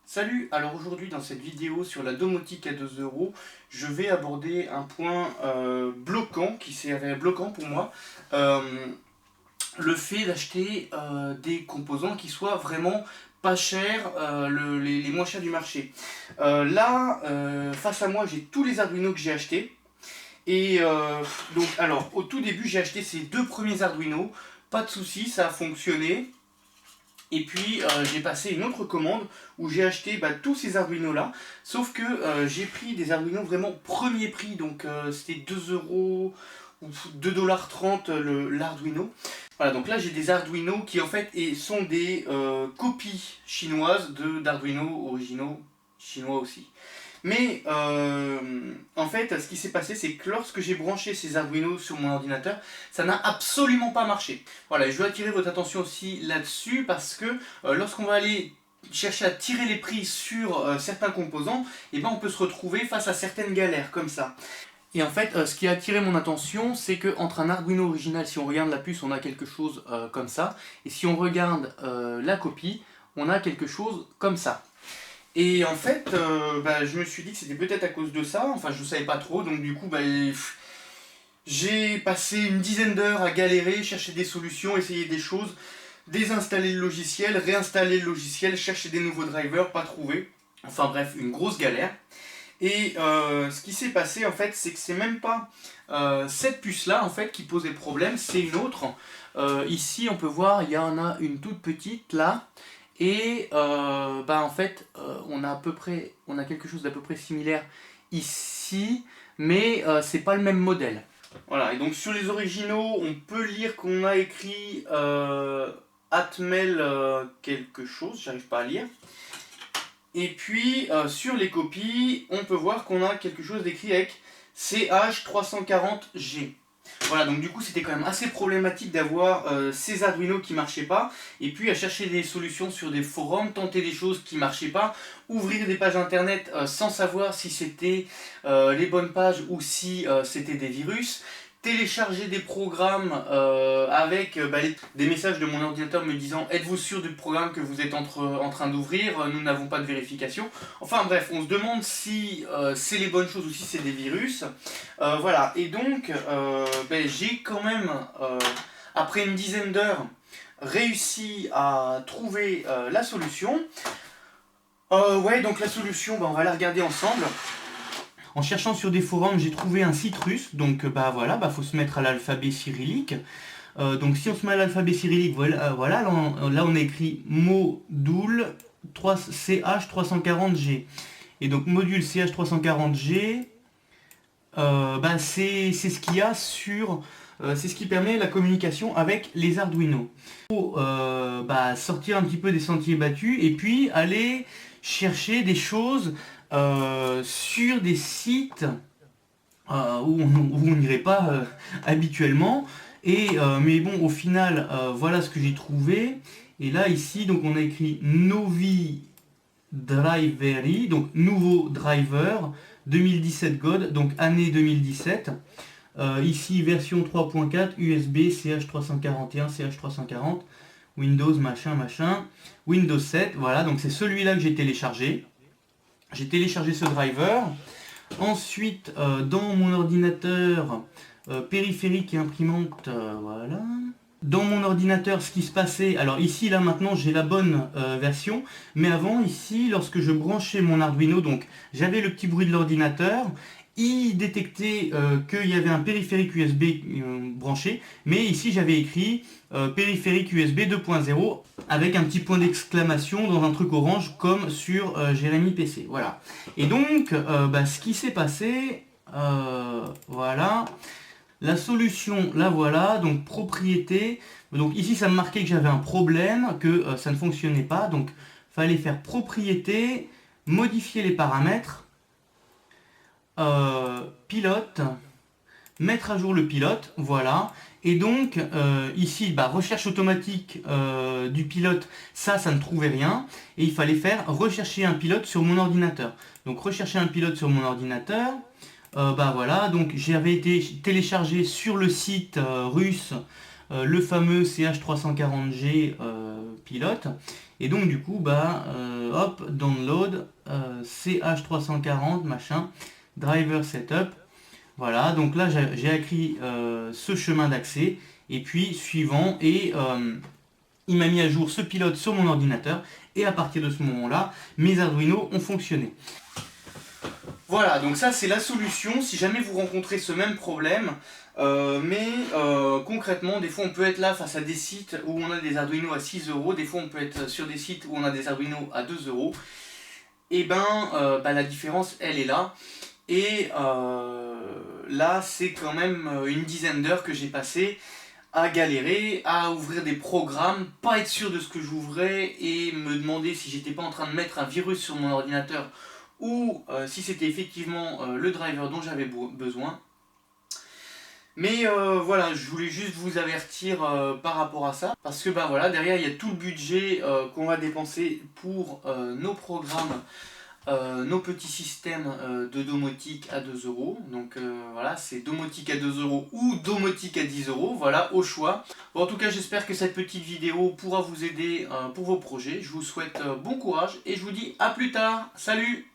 Salut, alors aujourd'hui dans cette vidéo sur la domotique à 2 €, je vais aborder un point bloquant, qui s'est avéré bloquant pour moi, euh, le fait d'acheter des composants qui soient vraiment pas chers, les moins chers du marché. Face à moi j'ai tous les Arduino que j'ai achetés, et donc alors au tout début j'ai acheté ces deux premiers Arduino, pas de souci, ça a fonctionné. Et puis j'ai passé une autre commande où j'ai acheté tous ces Arduino là, sauf que j'ai pris des Arduino vraiment premier prix, donc c'était 2 € ou 2,30 $ l'Arduino. Voilà, donc là j'ai des Arduino qui en fait sont des copies chinoises d'Arduino originaux chinois aussi. Mais en fait, ce qui s'est passé, c'est que lorsque j'ai branché ces Arduino sur mon ordinateur, ça n'a absolument pas marché. Voilà, je veux attirer votre attention aussi là-dessus parce que lorsqu'on va aller chercher à tirer les prix sur certains composants, on peut se retrouver face à certaines galères comme ça. Et en fait, ce qui a attiré mon attention, c'est qu'entre un Arduino original, si on regarde la puce, on a quelque chose comme ça. Et si on regarde la copie, on a quelque chose comme ça. Et en fait, je me suis dit que c'était peut-être à cause de ça, enfin je ne savais pas trop, donc du coup j'ai passé une dizaine d'heures à galérer, chercher des solutions, essayer des choses, désinstaller le logiciel, réinstaller le logiciel, chercher des nouveaux drivers, pas trouver. Enfin bref, une grosse galère. Et ce qui s'est passé en fait, c'est que c'est même pas cette puce là en fait qui posait problème, c'est une autre. Ici on peut voir, il y en a une toute petite là. Et en fait, on a quelque chose d'à peu près similaire ici, mais c'est pas le même modèle. Voilà, et donc sur les originaux, on peut lire qu'on a écrit Atmel quelque chose, j'arrive pas à lire. Et puis sur les copies, on peut voir qu'on a quelque chose d'écrit avec CH340G. Voilà, donc du coup c'était quand même assez problématique d'avoir ces Arduino qui marchaient pas, et puis à chercher des solutions sur des forums, tenter des choses qui marchaient pas, ouvrir des pages internet sans savoir si c'était les bonnes pages ou si c'était des virus, télécharger des programmes avec des messages de mon ordinateur me disant êtes-vous sûr du programme que vous êtes en train d'ouvrir, nous n'avons pas de vérification. Enfin bref, on se demande si c'est les bonnes choses ou si c'est des virus. Voilà, et donc j'ai quand même, après une dizaine d'heures, réussi à trouver la solution. Ouais, donc la solution, on va la regarder ensemble. En cherchant sur des forums, j'ai trouvé un site russe, donc voilà, faut se mettre à l'alphabet cyrillique. Donc si on se met à l'alphabet cyrillique, voilà là on a écrit module CH340G. Et donc module CH340G, c'est ce qu'il y a sur... c'est ce qui permet la communication avec les Arduino. Il faut sortir un petit peu des sentiers battus et puis aller chercher des choses sur des sites où on n'irait pas habituellement. Mais bon, au final, voilà ce que j'ai trouvé. Et là, ici, donc on a écrit Novi Driveri, donc nouveau driver, 2017 God, donc année 2017. Ici, version 3.4, USB, CH341, CH340, Windows, machin, Windows 7, voilà, donc c'est celui-là que j'ai téléchargé. J'ai téléchargé ce driver. Ensuite, dans mon ordinateur, périphérique et imprimante, voilà. Dans mon ordinateur, ce qui se passait, alors ici, là, maintenant, j'ai la bonne version, mais avant, ici, lorsque je branchais mon Arduino, donc j'avais le petit bruit de l'ordinateur, il détectait qu'il y avait un périphérique USB branché, mais ici, j'avais écrit périphérique USB 2.0 avec un petit point d'exclamation dans un truc orange comme sur Jérémy PC. Voilà. Et donc, ce qui s'est passé, voilà. La solution, la voilà, donc propriété. Donc ici, ça me marquait que j'avais un problème, que ça ne fonctionnait pas. Donc, fallait faire propriété, modifier les paramètres, pilote, mettre à jour le pilote, voilà. Et donc, ici, recherche automatique du pilote, ça ne trouvait rien. Et il fallait faire rechercher un pilote sur mon ordinateur. Donc, rechercher un pilote sur mon ordinateur. Voilà, donc j'avais été téléchargé sur le site russe le fameux CH340G pilote. Et donc du coup, hop, download CH340 machin, driver setup. Voilà, donc là j'ai écrit ce chemin d'accès, et puis suivant, et il m'a mis à jour ce pilote sur mon ordinateur, et à partir de ce moment-là, mes Arduino ont fonctionné. Voilà, donc ça c'est la solution si jamais vous rencontrez ce même problème. Concrètement, des fois on peut être là face à des sites où on a des Arduino à 6 euros, des fois on peut être sur des sites où on a des Arduino à 2 euros. Et la différence elle est là. Et là c'est quand même une dizaine d'heures que j'ai passé à galérer, à ouvrir des programmes, pas être sûr de ce que j'ouvrais et me demander si j'étais pas en train de mettre un virus sur mon ordinateur ou si c'était effectivement le driver dont j'avais besoin. Mais voilà, je voulais juste vous avertir par rapport à ça, parce que voilà, derrière il y a tout le budget qu'on va dépenser pour nos programmes, nos petits systèmes de domotique à 2 euros. Donc voilà, c'est domotique à 2 euros ou domotique à 10 euros, voilà, au choix. Bon, en tout cas, j'espère que cette petite vidéo pourra vous aider pour vos projets. Je vous souhaite bon courage et je vous dis à plus tard. Salut!